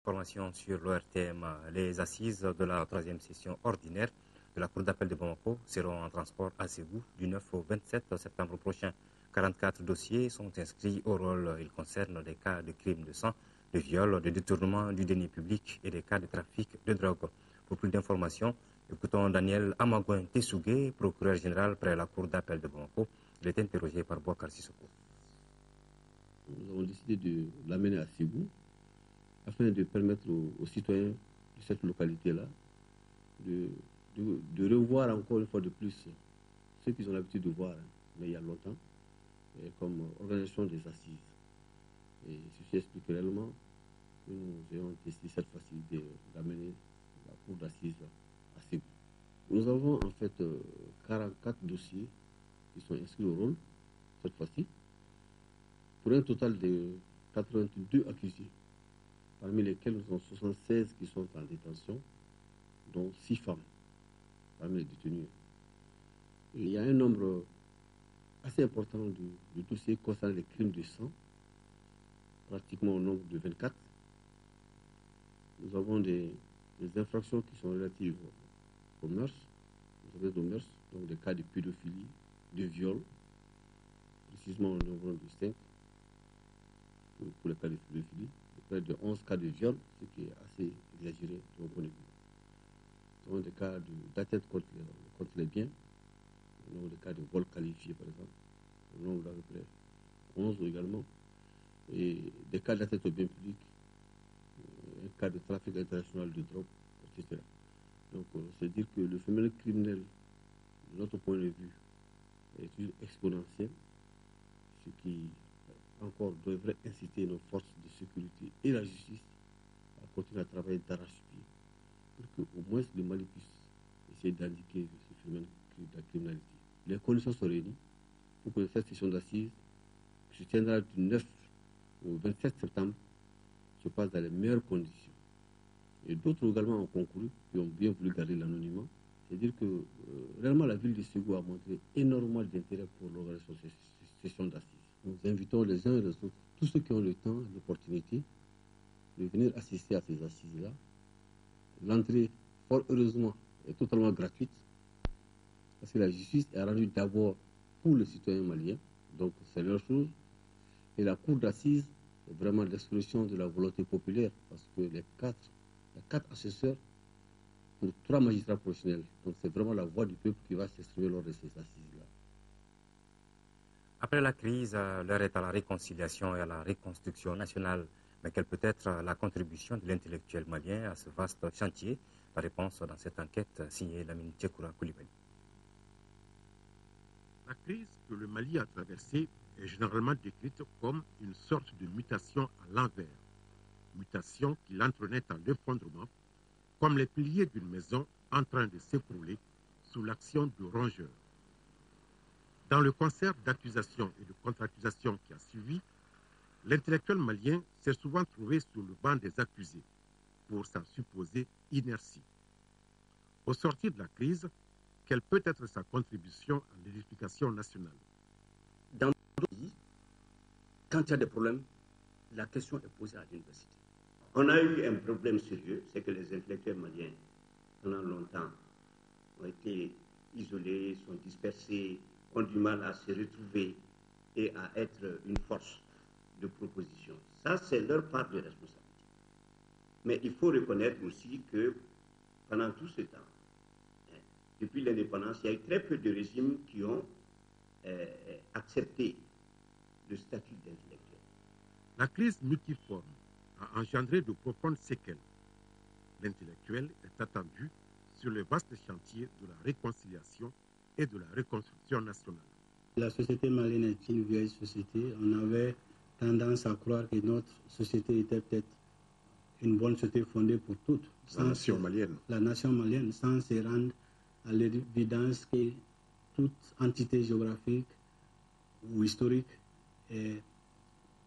d'informations sur l'ORTM. Les assises de la 3e session ordinaire de la Cour d'appel de Bamako seront en transport à Ségou du 9 au 27 septembre prochain. 44 dossiers sont inscrits au rôle. Ils concernent des cas de crimes de sang, de viol, de détournement du denier public et des cas de trafic de drogue. Pour plus d'informations, écoutons Daniel Amagouin Tessougué, procureur général près la Cour d'appel de Bamako. Il est interrogé par Bouakar Sissoko. Nous avons décidé de l'amener à Ségou afin de permettre aux citoyens de cette localité-là de revoir encore une fois de plus ce qu'ils ont l'habitude de voir, mais il y a longtemps, comme organisation des assises. Et ceci explique réellement que nous ayons décidé cette fois-ci d'amener la cour d'assises à Ségou. Nous avons en fait 44 dossiers qui sont inscrits au rôle cette fois-ci, pour un total de 82 accusés, parmi lesquels nous avons 76 qui sont en détention, dont 6 femmes parmi les détenus. Et il y a un nombre assez important de dossiers concernant les crimes de sang, pratiquement au nombre de 24. Nous avons des infractions qui sont relatives aux mœurs, donc des cas de pédophilie, de viol, précisément au nombre de 5 pour les cas de pédophilie, près de 11 cas de viol, ce qui est assez exagéré de mon point de vue. Nous avons des cas d'atteinte contre les biens, nous avons des cas de vol qualifié par exemple, au nombre d'à peu près 11 également, et des cas d'atteinte aux biens publics, un cas de trafic international de drogue, etc. Donc c'est dire que le phénomène criminel, de notre point de vue, est toujours exponentiel, ce qui encore devrait inciter nos forces de sécurité et la justice à continuer à travailler d'arrache-pied pour qu'au moins le Mali puisse essayer d'indiquer ce phénomène de la criminalité. Les conditions sont réunies pour que cette session d'assises, qui se tiendra du 9 au 27 septembre, se passe dans les meilleures conditions. Et d'autres également ont concouru, qui ont bien voulu garder l'anonymat. C'est-à-dire que réellement la ville de Ségou a montré énormément d'intérêt pour l'organisation de cette session d'assises. Nous invitons les uns et les autres, tous ceux qui ont le temps et l'opportunité, de venir assister à ces assises-là. L'entrée, fort heureusement, est totalement gratuite, parce que la justice est rendue d'abord pour les citoyens maliens, donc c'est leur chose. Et la cour d'assises est vraiment l'expression de la volonté populaire, parce que il y a 4 assesseurs pour 3 magistrats professionnels. Donc c'est vraiment la voix du peuple qui va s'exprimer lors de ces assises-là. Après la crise, l'heure est à la réconciliation et à la reconstruction nationale. Mais quelle peut être la contribution de l'intellectuel malien à ce vaste chantier? La réponse dans cette enquête signée Lamine Tchekoura Koulibaly. La crise que le Mali a traversée est généralement décrite comme une sorte de mutation à l'envers. Mutation qui l'entraînait à l'effondrement, comme les piliers d'une maison en train de s'écrouler sous l'action de rongeurs. Dans le concert d'accusations et de contre-accusations qui a suivi, l'intellectuel malien s'est souvent trouvé sur le banc des accusés pour sa supposée inertie. Au sortir de la crise, quelle peut être sa contribution à l'édification nationale? Dans d'autres pays, quand il y a des problèmes, la question est posée à l'université. On a eu un problème sérieux, c'est que les intellectuels maliens, pendant longtemps, ont été isolés, sont dispersés, ont du mal à se retrouver et à être une force de proposition. Ça, c'est leur part de responsabilité. Mais il faut reconnaître aussi que pendant tout ce temps, depuis l'indépendance, il y a eu très peu de régimes qui ont accepté le statut d'intellectuel. La crise multiforme a engendré de profondes séquelles. L'intellectuel est attendu sur le vaste chantier de la réconciliation et de la reconstruction nationale. La société malienne est une vieille société. On avait tendance à croire que notre société était peut-être une bonne société fondée pour toutes. La nation malienne. La nation malienne, sans se rendre à l'évidence que toute entité géographique ou historique est,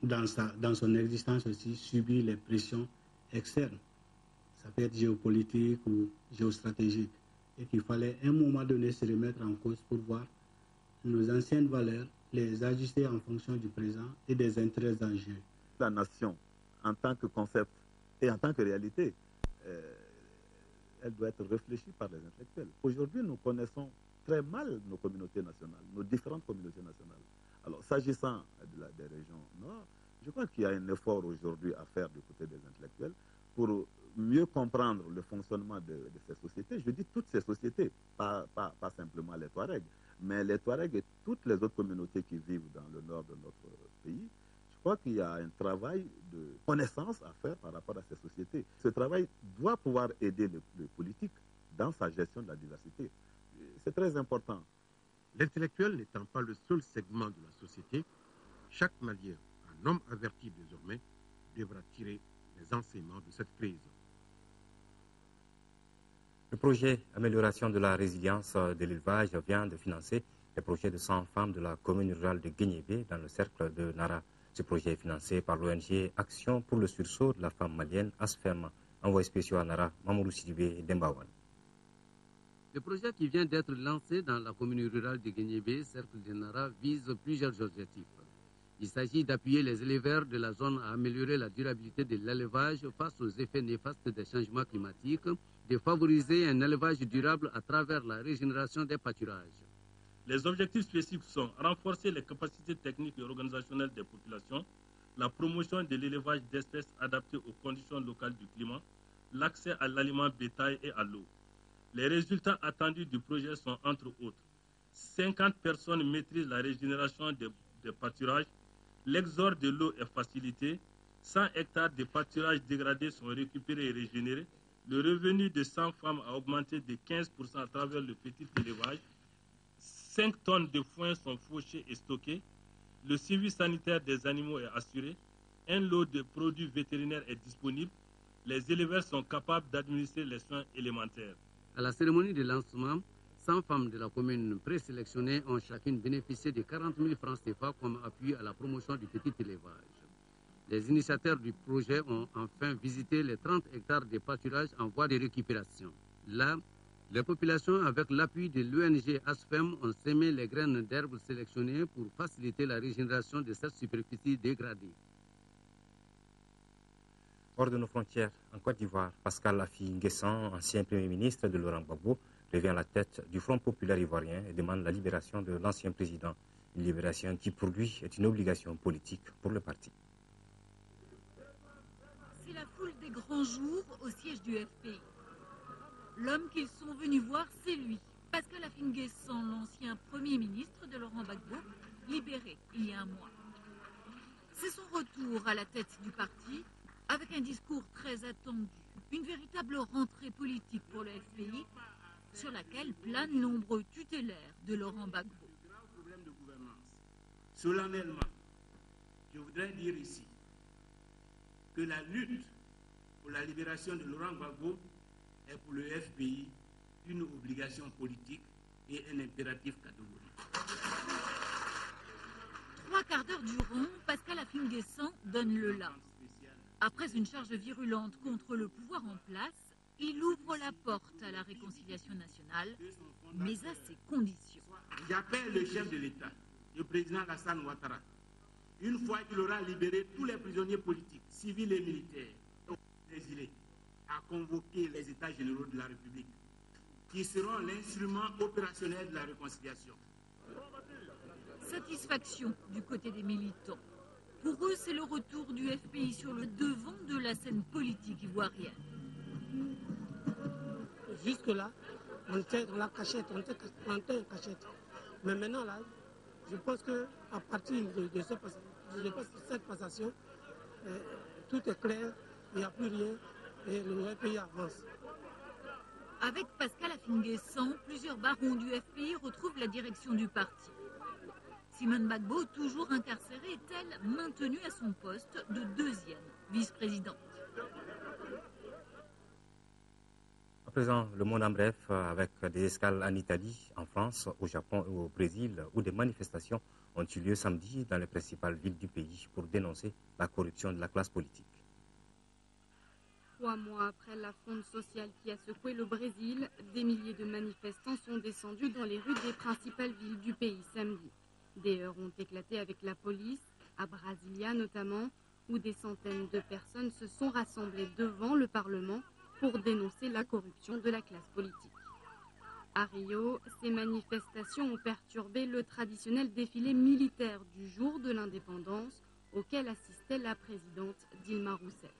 dans son existence aussi, subit les pressions externes. Ça peut être géopolitique ou géostratégique. Et qu'il fallait à un moment donné se remettre en cause pour voir nos anciennes valeurs, les ajuster en fonction du présent et des intérêts en jeu. La nation, en tant que concept, Et en tant que réalité, elle doit être réfléchie par les intellectuels. Aujourd'hui, nous connaissons très mal nos communautés nationales, nos différentes communautés nationales. Alors, s'agissant des régions nord, je crois qu'il y a un effort aujourd'hui à faire du côté des intellectuels pour mieux comprendre le fonctionnement de ces sociétés. Je dis toutes ces sociétés, pas simplement les Touaregs, mais les Touaregs et toutes les autres communautés qui vivent dans le nord de notre pays. Je crois qu'il y a un travail de connaissance à faire par rapport à ces sociétés. Ce travail doit pouvoir aider le politique dans sa gestion de la diversité. C'est très important. L'intellectuel n'étant pas le seul segment de la société, chaque Malien, un homme averti désormais, devra tirer les enseignements de cette crise. Le projet Amélioration de la résilience de l'élevage vient de financer le projet de 100 femmes de la commune rurale de Guéniébé dans le cercle de Nara. Ce projet est financé par l'ONG Action pour le sursaut de la femme malienne, ASFEM. Envoyé spécial à Nara, Mamoudou Sidibé et Dembawan. Le projet qui vient d'être lancé dans la commune rurale de Guéniébé, cercle de Nara, vise plusieurs objectifs. Il s'agit d'appuyer les éleveurs de la zone à améliorer la durabilité de l'élevage face aux effets néfastes des changements climatiques, de favoriser un élevage durable à travers la régénération des pâturages. Les objectifs spécifiques sont renforcer les capacités techniques et organisationnelles des populations, la promotion de l'élevage d'espèces adaptées aux conditions locales du climat, l'accès à l'aliment bétail et à l'eau. Les résultats attendus du projet sont entre autres 50 personnes maîtrisent la régénération des pâturages, l'exorde de l'eau est facilité, 100 hectares de pâturages dégradés sont récupérés et régénérés, le revenu de 100 femmes a augmenté de 15% à travers le petit élevage, 5 tonnes de foin sont fauchées et stockées, le suivi sanitaire des animaux est assuré, un lot de produits vétérinaires est disponible, les éleveurs sont capables d'administrer les soins élémentaires. À la cérémonie de lancement, 100 femmes de la commune présélectionnées ont chacune bénéficié de 40 000 francs CFA comme appui à la promotion du petit élevage. Les initiateurs du projet ont enfin visité les 30 hectares de pâturage en voie de récupération. Là, les populations, avec l'appui de l'ONG ASFEM, ont semé les graines d'herbes sélectionnées pour faciliter la régénération de cette superficie dégradée. Hors de nos frontières, en Côte d'Ivoire, Pascal Affi N'Guessan, ancien Premier ministre de Laurent Gbagbo, revient à la tête du Front populaire ivoirien et demande la libération de l'ancien président. Une libération qui, pour lui, est une obligation politique pour le parti. C'est la foule des grands jours au siège du FPI. L'homme qu'ils sont venus voir, c'est lui, Pascal Affi N'Guessan, l'ancien Premier ministre de Laurent Gbagbo, libéré il y a un mois. C'est son retour à la tête du parti, avec un discours très attendu, une véritable rentrée politique pour le FPI, sur laquelle planent nombreux tutélaires de Laurent Gbagbo. Problème de gouvernance. Solennellement, je voudrais dire ici que la lutte pour la libération de Laurent Gbagbo est pour le FPI une obligation politique et un impératif catégorique. 3 quarts d'heure durant, Pascal Affi N'Guessan donne le là. Après une charge virulente contre le pouvoir en place, il ouvre la porte à la réconciliation nationale, mais à ses conditions. J'appelle le chef de l'État, le président Alassane Ouattara, une fois qu'il aura libéré tous les prisonniers politiques, civils et militaires, exilés, à convoquer les États généraux de la République, qui seront l'instrument opérationnel de la réconciliation. Satisfaction du côté des militants. Pour eux, c'est le retour du FPI sur le devant de la scène politique ivoirienne. Jusque-là, on était dans la cachette, on était en cachette. Mais maintenant, là, je pense qu'à partir de cette passation, tout est clair, il n'y a plus rien et le FPI avance. Avec Pascal Affi N'Guessan, plusieurs barons du FPI retrouvent la direction du parti. Simone Gbagbo, toujours incarcérée, est-elle maintenue à son poste de 2e vice-présidente. À présent, le monde en bref, avec des escales en Italie, en France, au Japon et au Brésil, où des manifestations ont eu lieu samedi dans les principales villes du pays pour dénoncer la corruption de la classe politique. 3 mois après la fronde sociale qui a secoué le Brésil, des milliers de manifestants sont descendus dans les rues des principales villes du pays samedi. Des heurts ont éclaté avec la police, à Brasilia notamment, où des centaines de personnes se sont rassemblées devant le Parlement pour dénoncer la corruption de la classe politique. À Rio, ces manifestations ont perturbé le traditionnel défilé militaire du jour de l'indépendance auquel assistait la présidente Dilma Rousseff.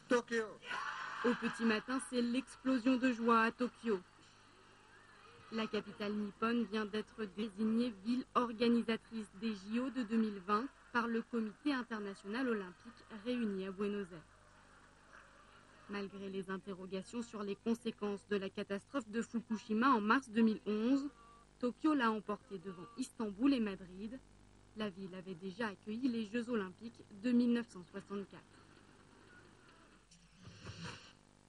Tokyo. Au petit matin, c'est l'explosion de joie à Tokyo. La capitale nippone vient d'être désignée ville organisatrice des JO de 2020 par le Comité international olympique réuni à Buenos Aires. Malgré les interrogations sur les conséquences de la catastrophe de Fukushima en mars 2011, Tokyo l'a emporté devant Istanbul et Madrid. La ville avait déjà accueilli les Jeux olympiques de 1964.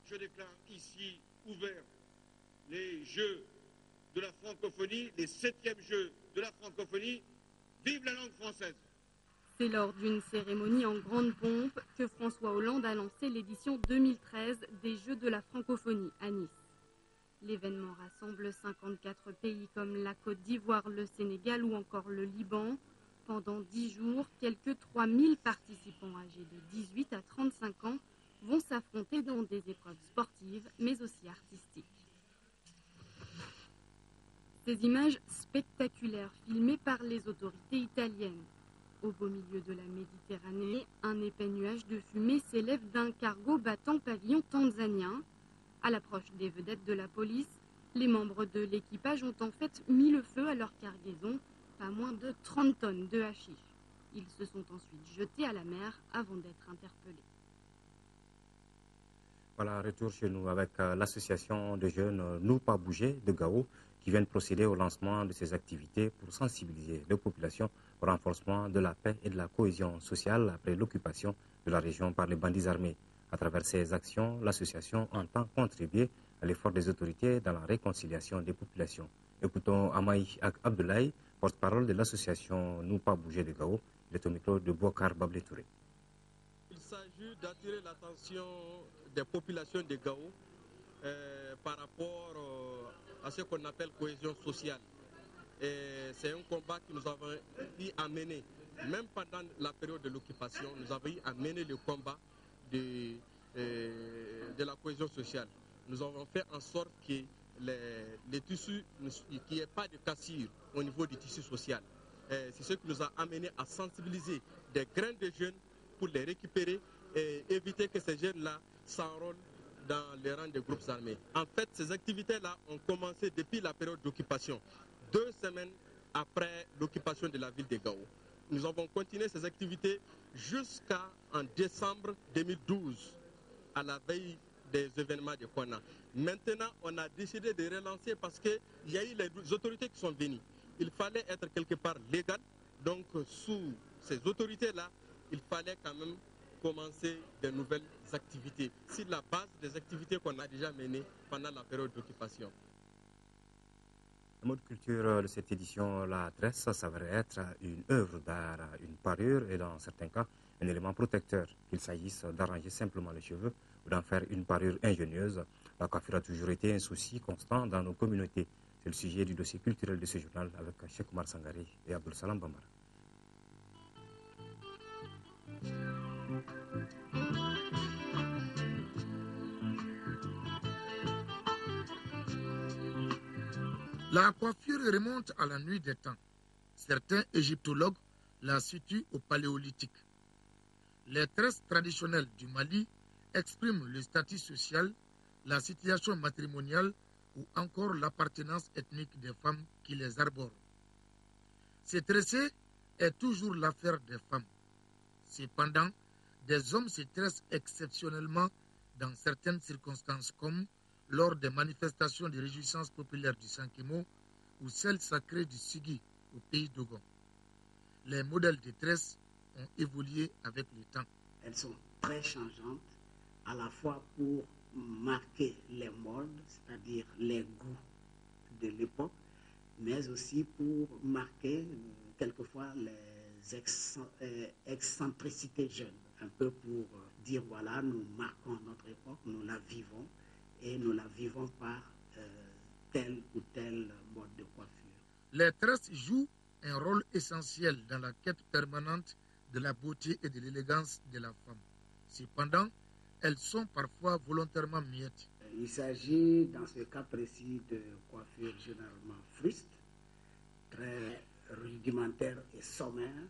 Je déclare ici ouverts les Jeux de la francophonie, les 7e Jeux de la francophonie. Vive la langue française! C'est lors d'une cérémonie en grande pompe que François Hollande a lancé l'édition 2013 des Jeux de la francophonie à Nice. L'événement rassemble 54 pays comme la Côte d'Ivoire, le Sénégal ou encore le Liban. Pendant 10 jours, quelques 3000 participants âgés de 18 à 35 ans vont s'affronter dans des épreuves sportives mais aussi artistiques. Ces images spectaculaires filmées par les autorités italiennes. Au beau milieu de la Méditerranée, un épais nuage de fumée s'élève d'un cargo battant pavillon tanzanien. À l'approche des vedettes de la police, les membres de l'équipage ont en fait mis le feu à leur cargaison, pas moins de 30 tonnes de hashish. Ils se sont ensuite jetés à la mer avant d'être interpellés. Voilà, retour chez nous avec l'association de jeunes Nous Pas Bouger de Gao qui viennent procéder au lancement de ces activités pour sensibiliser les populations au renforcement de la paix et de la cohésion sociale après l'occupation de la région par les bandits armés. À travers ces actions, l'association entend contribuer à l'effort des autorités dans la réconciliation des populations. Écoutons Amaï Abdoulaye, porte-parole de l'association Nous Pas Bouger de Gao. Il est au micro de Bouakar Bablé Touré. Il s'agit d'attirer l'attention des populations de Gao par rapport à ce qu'on appelle cohésion sociale. C'est un combat que nous avons eu à mener. Même pendant la période de l'occupation, nous avons eu à mener le combat de la cohésion sociale. Nous avons fait en sorte que les tissus, qu'il n'y ait pas de cassure au niveau du tissu social. C'est ce qui nous a amené à sensibiliser des grains de jeunes pour les récupérer et éviter que ces jeunes-là s'enrôlent dans les rangs des groupes armés. En fait, ces activités-là ont commencé depuis la période d'occupation, 2 semaines après l'occupation de la ville de Gao. Nous avons continué ces activités jusqu'en décembre 2012, à la veille des événements de Kouana. Maintenant, on a décidé de relancer parce qu'il y a eu les autorités qui sont venues. Il fallait être quelque part légal, donc sous ces autorités-là, il fallait quand même commencer de nouvelles activités, sur la base des activités qu'on a déjà menées pendant la période d'occupation. Le mode culture de cette édition, la tresse, s'avérait être une œuvre d'art, une parure et dans certains cas, un élément protecteur. Qu'il s'agisse d'arranger simplement les cheveux ou d'en faire une parure ingénieuse, la coiffure a toujours été un souci constant dans nos communautés. C'est le sujet du dossier culturel de ce journal avec Cheikh Oumar Sangari et Abdul Salam Bamar. La coiffure remonte à la nuit des temps. Certains égyptologues la situent au paléolithique. Les tresses traditionnelles du Mali expriment le statut social, la situation matrimoniale ou encore l'appartenance ethnique des femmes qui les arborent. Se tresser est toujours l'affaire des femmes. Cependant, des hommes se tressent exceptionnellement dans certaines circonstances comme lors des manifestations de réjouissance populaire du Sankimo ou celles sacrées du Sigui au pays d'Ogon. Les modèles de tresses ont évolué avec le temps. Elles sont très changeantes, à la fois pour marquer les modes, c'est-à-dire les goûts de l'époque, mais aussi pour marquer quelquefois les excentricités jeunes, un peu pour dire voilà, nous marquons notre époque, nous la vivons, et nous la vivons par tel ou tel mode de coiffure. Les tresses jouent un rôle essentiel dans la quête permanente de la beauté et de l'élégance de la femme. Cependant, elles sont parfois volontairement muettes. Il s'agit dans ce cas précis de coiffure généralement fruste, très rudimentaire et sommaire,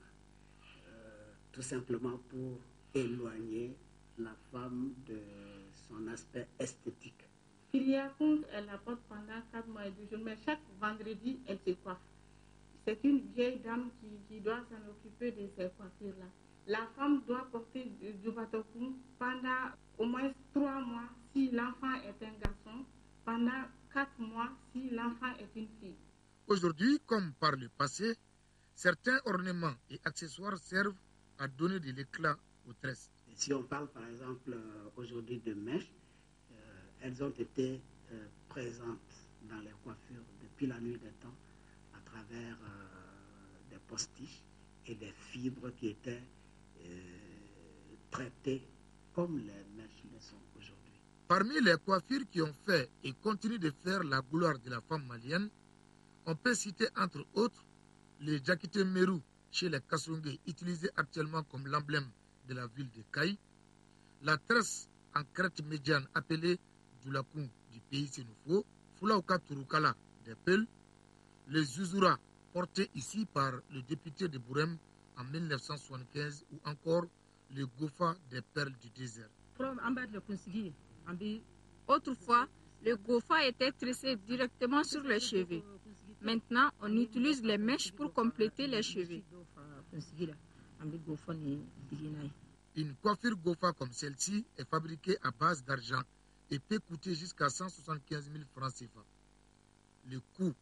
tout simplement pour éloigner la femme de son aspect esthétique. Elle la porte pendant 4 mois et 2 jours, mais chaque vendredi, elle se coiffe. C'est une vieille dame qui doit s'en occuper de ces coiffures-là. La femme doit porter du batokoum pendant au moins 3 mois si l'enfant est un garçon, pendant 4 mois si l'enfant est une fille. Aujourd'hui, comme par le passé, certains ornements et accessoires servent à donner de l'éclat aux tresses. Si on parle par exemple aujourd'hui de mèches, elles ont été présentes dans les coiffures depuis la nuit des temps à travers des postiches et des fibres qui étaient traitées comme les mèches le sont aujourd'hui. Parmi les coiffures qui ont fait et continuent de faire la gloire de la femme malienne, on peut citer entre autres les Jakite Meru chez les Kasongé, utilisés actuellement comme l'emblème de la ville de Kaï, la tresse en crête médiane appelée Dulakoum du pays Sénoufo, Fulaouka Turukala des Peuls, les Zuzura portés ici par le député de Bourem en 1975 ou encore le Gofa des perles du désert. Autrefois, le Gofa était tressé directement sur les cheveux. Maintenant, on utilise les mèches pour compléter les cheveux. Une coiffure Gofa comme celle-ci est fabriquée à base d'argent et peut coûter jusqu'à 175 000 francs CFA. Le coût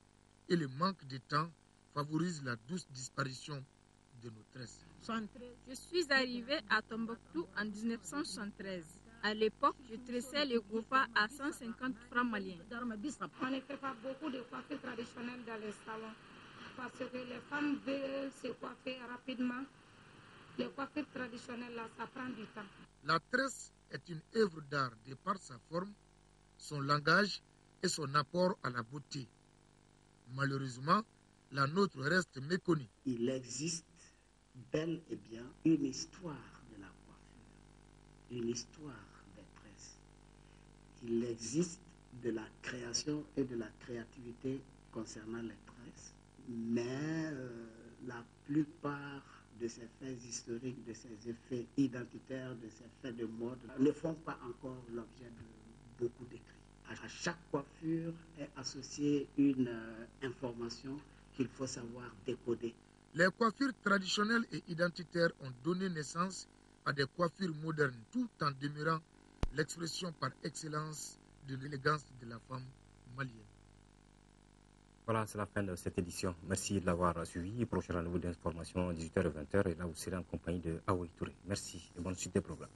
et le manque de temps favorisent la douce disparition de nos tresses. Je suis arrivée à Tombouctou en 1973. À l'époque, je tressais le Gofa à 150 francs maliens. On ne fait pas beaucoup de coiffures traditionnelles dans les salons parce que les femmes veulent se coiffer rapidement. Les coiffures traditionnelles, là, ça prend du temps. La tresse est une œuvre d'art de par sa forme, son langage et son apport à la beauté. Malheureusement, la nôtre reste méconnue. Il existe bel et bien une histoire de la coiffure, une histoire des tresses. Il existe de la création et de la créativité concernant les tresses, mais la plupart de ces faits historiques, de ces effets identitaires, de ces faits de mode ne font pas encore l'objet de beaucoup d'écrits. À chaque coiffure est associée une information qu'il faut savoir décoder. Les coiffures traditionnelles et identitaires ont donné naissance à des coiffures modernes tout en demeurant l'expression par excellence de l'élégance de la femme malienne. Voilà, c'est la fin de cette édition. Merci de l'avoir suivi. Prochain rendez-vous d'information 18h et 20h et là vous serez en compagnie de Aoui Touré. Merci et bonne suite des programmes.